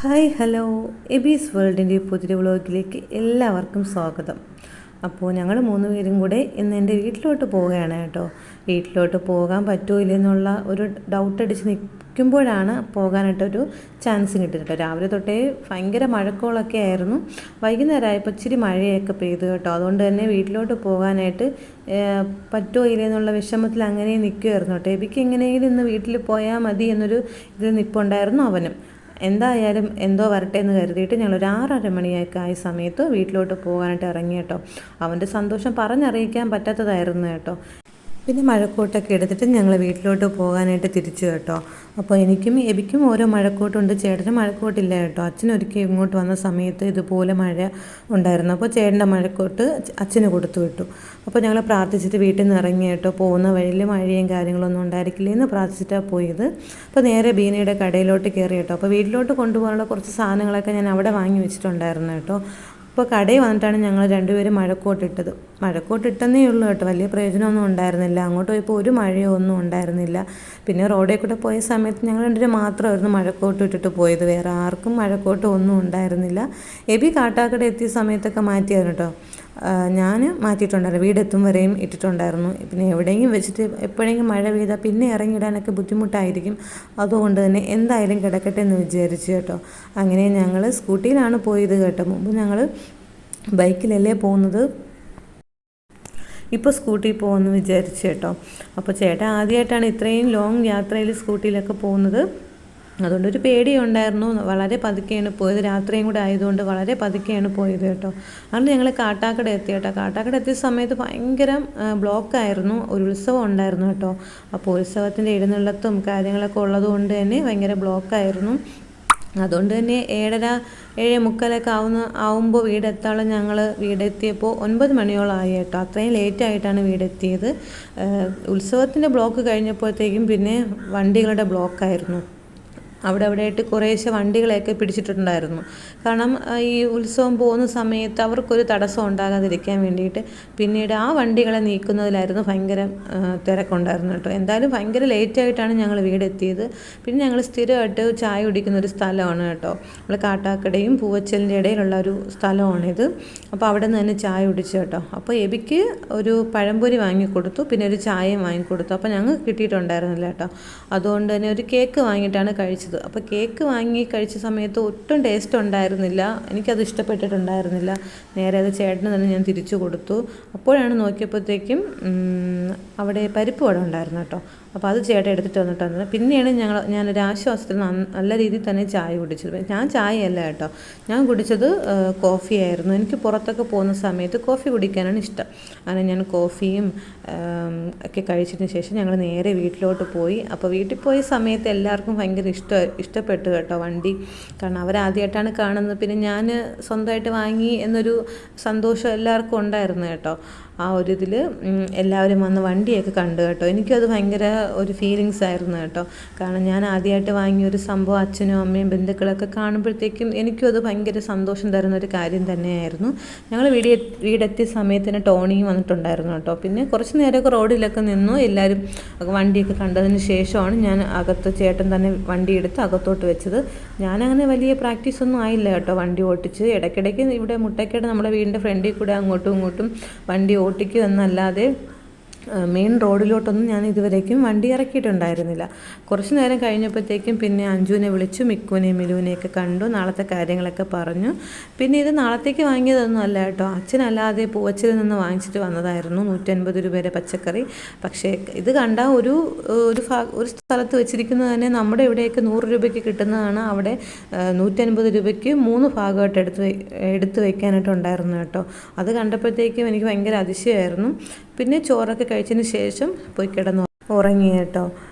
Hi hello എബീസ് വേൾഡിൻ്റെ പുതിയ വ്ളോഗിലേക്ക് എല്ലാവർക്കും സ്വാഗതം. അപ്പോൾ ഞങ്ങൾ 3 പേരും കൂടെ ഇന്ന് എൻ്റെ വീട്ടിലോട്ട് പോവുകയാണ് കേട്ടോ. വീട്ടിലോട്ട് പോകാൻ പറ്റുമോ ഇല്ലെന്നുള്ള ഒരു ഡൗട്ട് അടിച്ച് നിൽക്കുമ്പോഴാണ് പോകാനായിട്ടൊരു ചാൻസ് കിട്ടിയത് കേട്ടോ. രാവിലെ തൊട്ടേ ഭയങ്കര മഴക്കോളൊക്കെ ആയിരുന്നു. വൈകുന്നേരമായപ്പോൾ ഇച്ചിരി മഴയൊക്കെ പെയ്തു കേട്ടോ. അതുകൊണ്ട് തന്നെ വീട്ടിലോട്ട് പോകാനായിട്ട് പറ്റുമോ ഇല്ലെന്നുള്ള വിഷമത്തിൽ അങ്ങനെ നിൽക്കുമായിരുന്നു കേട്ടോ. എബിക്ക് എങ്ങനെയെങ്കിലും ഇന്ന് വീട്ടിൽ പോയാൽ മതി എന്നൊരു ഇതിൽ നിൽപ്പുണ്ടായിരുന്നു അവനും. എന്തായാലും എന്തോ വരട്ടെ എന്ന് കരുതിയിട്ട് ഞങ്ങളൊരു 6:30 മണിയൊക്കെ ആയ സമയത്ത് വീട്ടിലോട്ട് പോകാനായിട്ട് ഇറങ്ങി കേട്ടോ. അവൻ്റെ സന്തോഷം പറഞ്ഞറിയിക്കാൻ പറ്റാത്തതായിരുന്നു കേട്ടോ. പിന്നെ മഴക്കോട്ടൊക്കെ എടുത്തിട്ട് ഞങ്ങൾ വീട്ടിലോട്ട് പോകാനായിട്ട് തിരിച്ചു കേട്ടോ. അപ്പോൾ എനിക്കും എബിക്കും ഓരോ മഴക്കോട്ടുണ്ട്, ചേട്ടന് മഴക്കോട്ടില്ല കേട്ടോ. അച്ഛനൊരിക്കൽ ഇങ്ങോട്ട് വന്ന സമയത്ത് ഇതുപോലെ മഴ ഉണ്ടായിരുന്നു. അപ്പോൾ ചേട്ടൻ്റെ മഴക്കോട്ട് അച്ഛന് കൊടുത്തു വിട്ടു. അപ്പോൾ ഞങ്ങൾ പ്രാർത്ഥിച്ചിട്ട് വീട്ടിൽ നിന്ന് ഇറങ്ങി കേട്ടോ. പോകുന്ന വഴിയിൽ മഴയും കാര്യങ്ങളൊന്നും ഉണ്ടായിരിക്കില്ല എന്ന് പ്രാർത്ഥിച്ചിട്ടാണ് പോയത്. അപ്പോൾ നേരെ ബീനയുടെ കടയിലോട്ട് കയറി കേട്ടോ. അപ്പോൾ വീട്ടിലോട്ട് കൊണ്ടുപോകാനുള്ള കുറച്ച് സാധനങ്ങളൊക്കെ ഞാൻ അവിടെ വാങ്ങി വെച്ചിട്ടുണ്ടായിരുന്നു കേട്ടോ. അപ്പോൾ കടയിൽ വന്നിട്ടാണ് ഞങ്ങൾ രണ്ടുപേരും മഴക്കോട്ടിട്ടത്. മഴക്കോട്ടിട്ടെന്നേ ഉള്ളൂ കേട്ടോ, വലിയ പ്രയോജനമൊന്നും ഉണ്ടായിരുന്നില്ല. അങ്ങോട്ട് പോയപ്പോൾ ഒരു മഴയോ ഒന്നും ഉണ്ടായിരുന്നില്ല. പിന്നെ റോഡിൽ കൂടെ പോയ സമയത്ത് ഞങ്ങൾ രണ്ടുപേരും മാത്രമായിരുന്നു മഴക്കോട്ട് ഇട്ടിട്ട് പോയത്. വേറെ ആർക്കും മഴക്കോട്ട് ഒന്നും ഉണ്ടായിരുന്നില്ല. എബി കാട്ടാക്കട എത്തിയ സമയത്തൊക്കെ മാറ്റിയായിരുന്നു കേട്ടോ. ഞാൻ മാറ്റിയിട്ടുണ്ടായിരുന്നു, വീടെത്തും വരെയും ഇട്ടിട്ടുണ്ടായിരുന്നു. പിന്നെ എവിടെയെങ്കിലും വെച്ചിട്ട് എപ്പോഴെങ്കിലും മഴ പെയ്താൽ പിന്നെ ഇറങ്ങിയിടാനൊക്കെ ബുദ്ധിമുട്ടായിരിക്കും. അതുകൊണ്ട് തന്നെ എന്തായാലും കിടക്കട്ടെ എന്ന് വിചാരിച്ചു കേട്ടോ. അങ്ങനെ ഞങ്ങൾ സ്കൂട്ടിയിലാണ് പോയത് കേട്ടോ. മുമ്പ് ഞങ്ങൾ ബൈക്കിലല്ലേ പോകുന്നത്, ഇപ്പോൾ സ്കൂട്ടിയിൽ പോകുമെന്ന് വിചാരിച്ചു കേട്ടോ. അപ്പോൾ ചേട്ടൻ ആദ്യമായിട്ടാണ് ഇത്രയും ലോങ് യാത്രയിൽ സ്കൂട്ടിയിലൊക്കെ പോകുന്നത്. അതുകൊണ്ടൊരു പേടിയുണ്ടായിരുന്നു. വളരെ പതുക്കെയാണ് പോയത്, രാത്രിയും കൂടെ ആയതുകൊണ്ട് വളരെ പതുക്കെയാണ് പോയത് കേട്ടോ. അതുകൊണ്ട് ഞങ്ങൾ കാട്ടാക്കട എത്തി കേട്ടോ. കാട്ടാക്കട എത്തിയ സമയത്ത് ഭയങ്കര ബ്ലോക്കായിരുന്നു. ഒരു ഉത്സവം ഉണ്ടായിരുന്നു കേട്ടോ. അപ്പോൾ ഉത്സവത്തിൻ്റെ എഴുന്നള്ളത്തും കാര്യങ്ങളൊക്കെ ഉള്ളതുകൊണ്ട് തന്നെ ഭയങ്കര ബ്ലോക്കായിരുന്നു. അതുകൊണ്ട് തന്നെ 7:30 ആവുമ്പോൾ വീടെത്താളം ഞങ്ങൾ വീടെത്തിയപ്പോൾ 9 മണിയോളം ആയി കേട്ടോ. അത്രയും ലേറ്റായിട്ടാണ് വീടെത്തിയത്. ഉത്സവത്തിൻ്റെ ബ്ലോക്ക് കഴിഞ്ഞപ്പോഴത്തേക്കും പിന്നെ വണ്ടികളുടെ ബ്ലോക്കായിരുന്നു. അവിടെയായിട്ട് കുറേശ്ശെ വണ്ടികളെയൊക്കെ പിടിച്ചിട്ടുണ്ടായിരുന്നു. കാരണം ഈ ഉത്സവം പോകുന്ന സമയത്ത് അവർക്കൊരു തടസ്സം ഉണ്ടാകാതിരിക്കാൻ വേണ്ടിയിട്ട് പിന്നീട് ആ വണ്ടികളെ നീക്കുന്നതിലായിരുന്നു ഭയങ്കര തിരക്കുണ്ടായിരുന്നു കേട്ടോ. എന്തായാലും ഭയങ്കര ലേറ്റായിട്ടാണ് ഞങ്ങൾ വീടെത്തിയത്. പിന്നെ ഞങ്ങൾ സ്ഥിരമായിട്ട് ചായ കുടിക്കുന്ന ഒരു സ്ഥലമാണ് കേട്ടോ. നമ്മൾ കാട്ടാക്കടയും പൂവച്ചലിൻ്റെ ഇടയിലുള്ള ഒരു സ്ഥലമാണിത്. അപ്പോൾ അവിടെ നിന്ന് തന്നെ ചായ കുടിച്ചു കേട്ടോ. അപ്പോൾ എബിക്ക് ഒരു പഴംപൊരി വാങ്ങിക്കൊടുത്തു, പിന്നെ ഒരു ചായയും വാങ്ങിക്കൊടുത്തു. അപ്പോൾ ഞങ്ങൾക്ക് കിട്ടിയിട്ടുണ്ടായിരുന്നില്ല കേട്ടോ. അതുകൊണ്ട് തന്നെ ഒരു കേക്ക് വാങ്ങിയിട്ടാണ് കഴിച്ചത്. അപ്പോൾ കേക്ക് വാങ്ങി കഴിച്ച സമയത്ത് ഒട്ടും ടേസ്റ്റ് ഉണ്ടായിരുന്നില്ല, എനിക്കത് ഇഷ്ടപ്പെട്ടിട്ടുണ്ടായിരുന്നില്ല. നേരെ അത് ചേട്ടന് തന്നെ ഞാൻ തിരിച്ചു കൊടുത്തു. അപ്പോഴാണ് നോക്കിയപ്പോഴത്തേക്കും അവിടെ പരിപ്പ് വട ഉണ്ടായിരുന്നു കേട്ടോ. അപ്പോൾ അത് ചേട്ടൻ എടുത്തിട്ട് വന്നിട്ടായിരുന്നു. പിന്നെയാണ് ഞാനൊരു ആശ്വാസത്തിൽ നല്ല രീതിയിൽ തന്നെ ചായ കുടിച്ചത്. ഞാൻ ചായയല്ല കേട്ടോ, ഞാൻ കുടിച്ചത് കോഫി ആയിരുന്നു. എനിക്ക് പുറത്തൊക്കെ പോകുന്ന സമയത്ത് കോഫി കുടിക്കാനാണ് ഇഷ്ടം. അങ്ങനെ ഞാൻ കോഫിയും ഒക്കെ കഴിച്ചതിന് ശേഷം ഞങ്ങൾ നേരെ വീട്ടിലോട്ട് പോയി. അപ്പോൾ വീട്ടിൽ പോയ സമയത്ത് എല്ലാവർക്കും ഭയങ്കര ഇഷ്ടപ്പെട്ടു കേട്ടോ വണ്ടി. കാരണം അവരാദ്യമായിട്ടാണ് കാണുന്നത്. പിന്നെ ഞാൻ സ്വന്തമായിട്ട് വാങ്ങി എന്നൊരു സന്തോഷം എല്ലാവർക്കും ഉണ്ടായിരുന്നു കേട്ടോ. ആ ഒരു ഇതിൽ എല്ലാവരും വന്ന് വണ്ടിയൊക്കെ കണ്ടു കേട്ടോ. എനിക്കത് ഭയങ്കര ഒരു ഫീലിങ്സ് ആയിരുന്നു കേട്ടോ. കാരണം ഞാൻ ആദ്യമായിട്ട് വാങ്ങിയൊരു സംഭവം അച്ഛനും അമ്മയും ബന്ധുക്കളൊക്കെ കാണുമ്പോഴത്തേക്കും എനിക്കും അത് ഭയങ്കര സന്തോഷം തരുന്ന ഒരു കാര്യം തന്നെയായിരുന്നു. ഞങ്ങൾ വീടെത്തിയ സമയത്തിന് ടോണിയും വന്നിട്ടുണ്ടായിരുന്നു കേട്ടോ. പിന്നെ കുറച്ച് നേരമൊക്കെ റോഡിലൊക്കെ നിന്നു. എല്ലാവരും വണ്ടിയൊക്കെ കണ്ടതിന് ശേഷമാണ് ഞാൻ അകത്ത് ചേട്ടൻ തന്നെ വണ്ടി എടുത്ത് അകത്തോട്ട് വെച്ചത്. ഞാനങ്ങനെ വലിയ പ്രാക്ടീസൊന്നും ആയില്ല കേട്ടോ വണ്ടി ഓട്ടിച്ച്. ഇടയ്ക്കിടയ്ക്ക് ഇവിടെ മുട്ടയ്ക്കട നമ്മുടെ വീടിൻ്റെ ഫ്രണ്ടിൽ കൂടെ അങ്ങോട്ടും ഇങ്ങോട്ടും വണ്ടി ഓട്ടിക്കുക എന്നല്ലാതെ മെയിൻ റോഡിലോട്ടൊന്നും ഞാൻ ഇതുവരേക്കും വണ്ടി ഇറക്കിയിട്ടുണ്ടായിരുന്നില്ല. കുറച്ച് നേരം കഴിഞ്ഞപ്പോഴത്തേക്കും പിന്നെ അഞ്ജുവിനെ വിളിച്ചു, മിക്കുവിനെയും മിലുവിനെയൊക്കെ കണ്ടു, നാളത്തെ കാര്യങ്ങളൊക്കെ പറഞ്ഞു. പിന്നെ ഇത് നാളത്തേക്ക് വാങ്ങിയതൊന്നും അല്ല കേട്ടോ, അച്ഛനല്ലാതെ പൂവച്ചിൽ നിന്ന് വാങ്ങിച്ചിട്ട് വന്നതായിരുന്നു 150 രൂപയുടെ പച്ചക്കറി. പക്ഷേ ഇത് കണ്ട ഒരു സ്ഥലത്ത് വെച്ചിരിക്കുന്നത് തന്നെ നമ്മുടെ ഇവിടെയൊക്കെ 100 രൂപയ്ക്ക് കിട്ടുന്നതാണ്. അവിടെ 150 രൂപയ്ക്ക് 3 ഭാഗമായിട്ട് എടുത്ത് വയ്ക്കാനായിട്ടുണ്ടായിരുന്നു കേട്ടോ. അത് കണ്ടപ്പോഴത്തേക്കും എനിക്ക് ഭയങ്കര അതിശയമായിരുന്നു. പിന്നെ ചോറൊക്കെ കഴിച്ചതിന് ശേഷം പോയി കിടന്നു ഉറങ്ങി കേട്ടോ.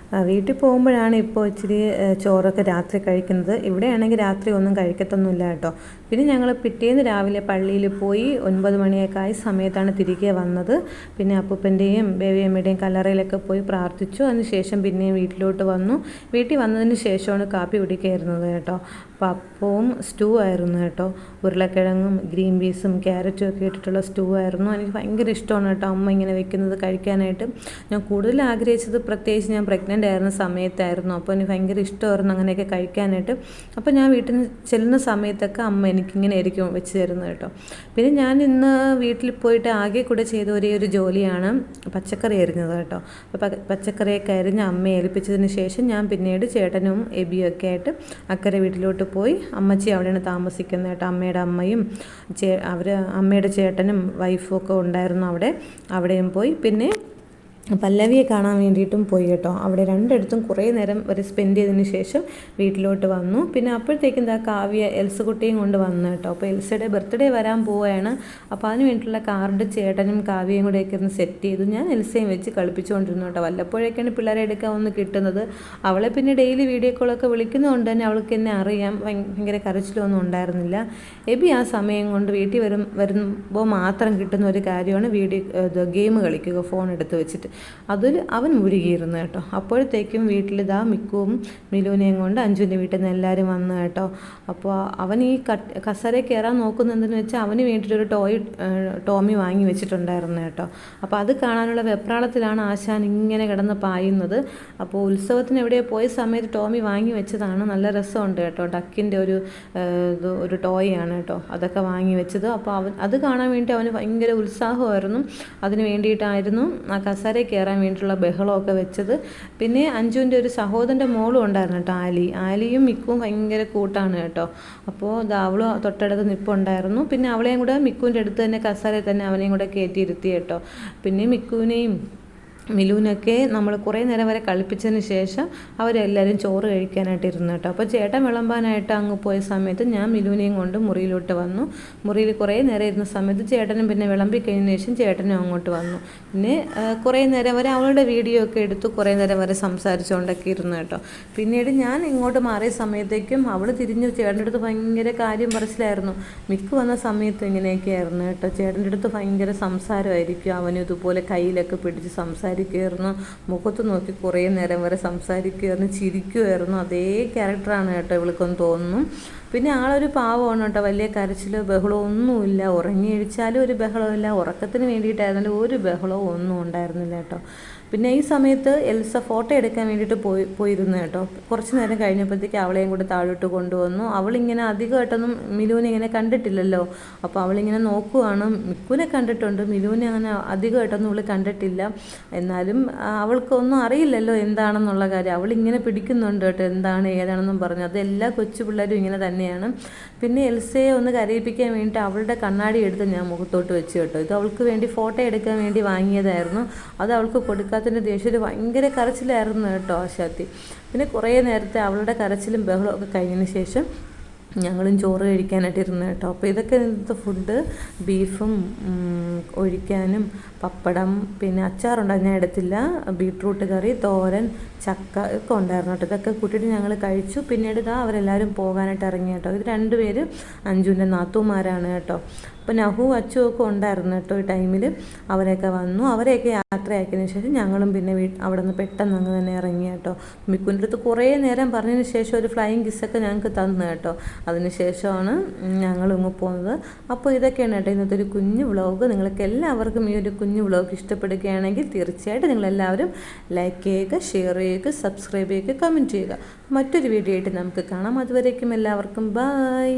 വീട്ടിൽ പോകുമ്പോഴാണ് ഇപ്പോൾ ഇച്ചിരി ചോറൊക്കെ രാത്രി കഴിക്കുന്നത്. ഇവിടെയാണെങ്കിൽ രാത്രി ഒന്നും കഴിക്കത്തൊന്നുമില്ല കേട്ടോ. പിന്നെ ഞങ്ങൾ പിറ്റേന്ന് രാവിലെ പള്ളിയിൽ പോയി 9 മണിയൊക്കെ ആയ സമയത്താണ് തിരികെ വന്നത്. പിന്നെ അപ്പൂപ്പൻ്റെയും ബേബിയമ്മയുടെയും കല്ലറയിലൊക്കെ പോയി പ്രാർത്ഥിച്ചു. അതിനുശേഷം പിന്നെയും വീട്ടിലോട്ട് വന്നു. വീട്ടിൽ വന്നതിന് ശേഷമാണ് കാപ്പി കുടിക്കായിരുന്നത് കേട്ടോ. പപ്പവും സ്റ്റൂ ആയിരുന്നു കേട്ടോ. ഉരുളക്കിഴങ്ങും ഗ്രീൻ പീസും ക്യാരറ്റും ഒക്കെ ഇട്ടിട്ടുള്ള സ്റ്റൂ ആയിരുന്നു. എനിക്ക് ഭയങ്കര ഇഷ്ടമാണ് കേട്ടോ അമ്മ ഇങ്ങനെ വെക്കുന്നത് കഴിക്കാനായിട്ട്. ഞാൻ കൂടുതൽ ആഗ്രഹിച്ചത്, പ്രത്യേകിച്ച് ഞാൻ പ്രഗ്നൻ്റ് പ്രഗ്നൻ്റ് ആയിരുന്ന സമയത്തായിരുന്നു. അപ്പോൾ എനിക്ക് ഭയങ്കര ഇഷ്ടമായിരുന്നു അങ്ങനെയൊക്കെ കഴിക്കാനായിട്ട്. അപ്പോൾ ഞാൻ വീട്ടിൽ നിന്ന് ചെല്ലുന്ന സമയത്തൊക്കെ അമ്മ എനിക്കിങ്ങനെ ആയിരിക്കും വെച്ച് തരുന്നത് കേട്ടോ. പിന്നെ ഞാൻ ഇന്ന് വീട്ടിൽ പോയിട്ട് ആകെ കൂടെ ചെയ്ത ഒരേ ഒരു ജോലിയാണ് പച്ചക്കറി അരിഞ്ഞത് കേട്ടോ. അപ്പോൾ പച്ചക്കറിയൊക്കെ അരിഞ്ഞ് അമ്മയെ ഏൽപ്പിച്ചതിന് ശേഷം ഞാൻ പിന്നീട് ചേട്ടനും എബിയും ഒക്കെ ആയിട്ട് അക്കരെ വീട്ടിലോട്ട് പോയി. അമ്മച്ചി അവിടെയാണ് താമസിക്കുന്നത് കേട്ടോ. അമ്മയുടെ അമ്മയും അമ്മയുടെ ചേട്ടനും വൈഫും ഒക്കെ ഉണ്ടായിരുന്നു അവിടെയും പോയി. പിന്നെ പല്ലവിയെ കാണാൻ വേണ്ടിയിട്ടും പോയി കേട്ടോ. അവിടെ രണ്ടിടത്തും കുറേ നേരം വരെ സ്പെൻഡ് ചെയ്തതിന് ശേഷം വീട്ടിലോട്ട് വന്നു. പിന്നെ അപ്പോഴത്തേക്കും കാവ്യ എൽസക്കുട്ടിയും കൊണ്ട് വന്നു കേട്ടോ. അപ്പോൾ എൽസയുടെ ബർത്ത്ഡേ വരാൻ പോവുകയാണ്. അപ്പോൾ അതിന് വേണ്ടിയിട്ടുള്ള കാർഡ് ചേട്ടനും കാവ്യയും കൂടെയൊക്കെ ഒന്ന് സെറ്റ് ചെയ്തു. ഞാൻ എൽസയും വെച്ച് കളിപ്പിച്ചുകൊണ്ടിരുന്നു കേട്ടോ. വല്ലപ്പോഴൊക്കെയാണ് പിള്ളേരെ എടുക്കാൻ ഒന്ന് കിട്ടുന്നത്. അവളെ പിന്നെ ഡെയിലി വീഡിയോ കോളൊക്കെ വിളിക്കുന്നതുകൊണ്ട് തന്നെ അവൾക്ക് എന്നെ അറിയാം. ഭയങ്കര കരച്ചിലൊന്നും ഉണ്ടായിരുന്നില്ല. എബി ആ സമയം കൊണ്ട് വീട്ടിൽ വരുമ്പോൾ മാത്രം കിട്ടുന്ന ഒരു കാര്യമാണ് ഗെയിം കളിക്കുക ഫോൺ എടുത്ത് വെച്ചിട്ട്. അതിൽ അവൻ മുഴുകിയിരുന്നു കേട്ടോ. അപ്പോഴത്തേക്കും വീട്ടിലിതാ മിക്കുവും മിലുവിനെയും കൊണ്ട് അഞ്ജുവിൻ്റെ വീട്ടിൽ നിന്ന് എല്ലാവരും വന്നു കേട്ടോ. അപ്പോൾ അവൻ ഈ കസേരയിൽ കയറാൻ നോക്കുന്നതെന്ന് വെച്ചാൽ അവന് വേണ്ടിയിട്ടൊരു ടോമി വാങ്ങി വെച്ചിട്ടുണ്ടായിരുന്നു കേട്ടോ. അപ്പോൾ അത് കാണാനുള്ള വെപ്രാളത്തിലാണ് ആശാൻ ഇങ്ങനെ കിടന്ന് പായുന്നത്. അപ്പോൾ ഉത്സവത്തിന് എവിടെ പോയ സമയത്ത് ടോമി വാങ്ങി വെച്ചതാണ്. നല്ല രസമുണ്ട് കേട്ടോ. ഡക്കിൻ്റെ ഒരു ടോയ് ആണ് കേട്ടോ അതൊക്കെ വാങ്ങി വെച്ചത്. അപ്പോൾ അത് കാണാൻ വേണ്ടി അവന് ഭയങ്കര ഉത്സാഹമായിരുന്നു. അതിന് വേണ്ടിയിട്ടായിരുന്നു ആ കസേര കയറാൻ വേണ്ടിയിട്ടുള്ള ബഹളമൊക്കെ വെച്ചത്. പിന്നെ അഞ്ജുവിൻ്റെ ഒരു സഹോദരൻ്റെ മോളും ഉണ്ടായിരുന്നു കേട്ടോ, ആലിയും മിക്കുവും ഭയങ്കര കൂട്ടാണ് കേട്ടോ. അപ്പോൾ അവളും തൊട്ടടുത്ത് നിൽപ്പുണ്ടായിരുന്നു. പിന്നെ അവളെയും കൂടെ മിക്കുവിൻ്റെ അടുത്ത് തന്നെ കസേരയിൽ തന്നെ അവനെയും കൂടെ കയറ്റിയിരുത്തി കേട്ടോ. പിന്നെ മിക്കുവിനെയും മിലുവിനൊക്കെ നമ്മൾ കുറേ നേരം വരെ കളിപ്പിച്ചതിന് ശേഷം അവരെല്ലാവരും ചോറ് കഴിക്കാനായിട്ട് ഇരുന്നു കേട്ടോ. അപ്പോൾ ചേട്ടൻ വിളമ്പാനായിട്ട് അങ്ങ് പോയ സമയത്ത് ഞാൻ മിലുവിനെയും കൊണ്ട് മുറിയിലോട്ട് വന്നു. മുറിയിൽ കുറേ നേരം ഇരുന്ന സമയത്ത് ചേട്ടനും പിന്നെ വിളമ്പി കഴിഞ്ഞതിന് ശേഷം ചേട്ടനും അങ്ങോട്ട് വന്നു. പിന്നെ കുറേ നേരം വരെ അവളുടെ വീഡിയോ ഒക്കെ എടുത്തു കുറേ നേരം വരെ സംസാരിച്ചുകൊണ്ടൊക്കെ ഇരുന്നു കേട്ടോ. പിന്നീട് ഞാൻ ഇങ്ങോട്ട് മാറിയ സമയത്തേക്കും അവൾ തിരിഞ്ഞു ചേട്ടൻ്റെ അടുത്ത് ഭയങ്കര കാര്യം പറച്ചിലായിരുന്നു. മിക്ക വന്ന സമയത്ത് ഇങ്ങനെയൊക്കെ ആയിരുന്നു കേട്ടോ. ചേട്ടൻ്റെ അടുത്ത് ഭയങ്കര സംസാരമായിരിക്കും. അവനും ഇതുപോലെ കയ്യിലൊക്കെ പിടിച്ച് സംസാരിക്കുമായിരുന്നു. മുഖത്ത് നോക്കി കുറേ നേരം വരെ സംസാരിക്കുമായിരുന്നു, ചിരിക്കുമായിരുന്നു. അതേ ക്യാരക്ടറാണ് കേട്ടോ ഇവൾക്കൊന്ന് തോന്നുന്നു. പിന്നെ ആളൊരു പാവമാണ് കേട്ടോ. വലിയ കരച്ചിലോ ബഹളമോ ഒന്നുമില്ല. ഉറങ്ങി എഴിച്ചാലും ഒരു ബഹളമില്ല. ഉറക്കത്തിന് വേണ്ടിയിട്ടായിരുന്നാലും ഒരു ബഹളവും ഒന്നും ഉണ്ടായിരുന്നില്ല കേട്ടോ. പിന്നെ ഈ സമയത്ത് എൽസ ഫോട്ടോ എടുക്കാൻ വേണ്ടിയിട്ട് പോയിരുന്നു കേട്ടോ. കുറച്ച് നേരം കഴിഞ്ഞപ്പോഴത്തേക്ക് അവളെയും കൂടെ താഴോട്ട് കൊണ്ടുവന്നു. അവളിങ്ങനെ അധികമായിട്ടൊന്നും മിലുവിനെ ഇങ്ങനെ കണ്ടിട്ടില്ലല്ലോ. അപ്പോൾ അവളിങ്ങനെ നോക്കുവാണ്. മിക്കുവിനെ കണ്ടിട്ടുണ്ട്, മിലുവിനെ അങ്ങനെ അധികമായിട്ടൊന്നും അവൾ കണ്ടിട്ടില്ല. എന്നാലും അവൾക്കൊന്നും അറിയില്ലല്ലോ എന്താണെന്നുള്ള കാര്യം. അവളിങ്ങനെ പിടിക്കുന്നുണ്ട് കേട്ടോ എന്താണ് ഏതാണെന്നും പറഞ്ഞു. അത് എല്ലാ കൊച്ചു പിള്ളേരും ഇങ്ങനെ തന്നെയാണ്. പിന്നെ എൽസയെ ഒന്ന് കരയിപ്പിക്കാൻ വേണ്ടിയിട്ട് അവളുടെ കണ്ണാടി എടുത്ത് ഞാൻ മുഖത്തോട്ട് വെച്ച് കേട്ടോ. ഇത് അവൾക്ക് വേണ്ടി ഫോട്ടോ എടുക്കാൻ വേണ്ടി വാങ്ങിയതായിരുന്നു. അത് അവൾക്ക് കൊടുക്കാത്തതിൻ്റെ ദേഷ്യത്തിൽ ഭയങ്കര കരച്ചിലായിരുന്നു കേട്ടോ ആശാത്തി. പിന്നെ കുറേ നേരത്തെ അവളുടെ കരച്ചിലും ബഹളമൊക്കെ കഴിഞ്ഞതിന് ശേഷം ഞങ്ങളും ചോറ് കഴിക്കാനായിട്ട് ഇരുന്നു കേട്ടോ. അപ്പോൾ ഇതൊക്കെ ഇന്നത്തെ ഫുഡ് ബീഫും ഒഴിക്കാനും പപ്പടം പിന്നെ അച്ചാറുണ്ടായിരുന്നു, ഞാൻ എടുത്തില്ല, ബീട്രൂട്ട് കറി, തോരൻ, ചക്ക ഒക്കെ ഉണ്ടായിരുന്നു കേട്ടോ. ഇതൊക്കെ കൂട്ടിയിട്ട് ഞങ്ങൾ കഴിച്ചു. പിന്നീട് അവരെല്ലാവരും പോകാനായിട്ട് ഇറങ്ങി കേട്ടോ. ഇത് രണ്ടുപേര് അഞ്ജുവിൻ്റെ നാത്തൂമാരാണ് കേട്ടോ. അപ്പോൾ നഹു അച്ചു ഒക്കെ ഉണ്ടായിരുന്നു കേട്ടോ ഈ ടൈമിൽ. അവരൊക്കെ വന്നു. അവരെയൊക്കെ യാത്രയാക്കിയതിന് ശേഷം ഞങ്ങളും പിന്നെ അവിടെ നിന്ന് പെട്ടെന്ന് അങ്ങ് തന്നെ ഇറങ്ങി കേട്ടോ. മിക്കുവിൻ്റെ അടുത്ത് കുറേ നേരം പറഞ്ഞതിന് ശേഷം ഒരു ഫ്ലൈയിങ് കിസ്സൊക്കെ ഞങ്ങൾക്ക് തന്നു കേട്ടോ. അതിന് ശേഷമാണ് ഞങ്ങൾ ഇങ്ങ് പോകുന്നത്. അപ്പോൾ ഇതൊക്കെയാണ് കേട്ടോ ഇന്നത്തെ ഒരു കുഞ്ഞു വ്ളോഗ്. നിങ്ങൾക്ക് എല്ലാവർക്കും ഈ ഒരു കുഞ്ഞു വ്ളോഗ് ഇഷ്ടപ്പെടുകയാണെങ്കിൽ തീർച്ചയായിട്ടും നിങ്ങളെല്ലാവരും ലൈക്ക് ചെയ്യുക, ഷെയർ ചെയ്യുക, സബ്സ്ക്രൈബ് ചെയ്യുക, കമൻറ്റ് ചെയ്യുക. മറ്റൊരു വീഡിയോ ആയിട്ട് നമുക്ക് കാണാം. അതുവരേക്കും എല്ലാവർക്കും ബൈ.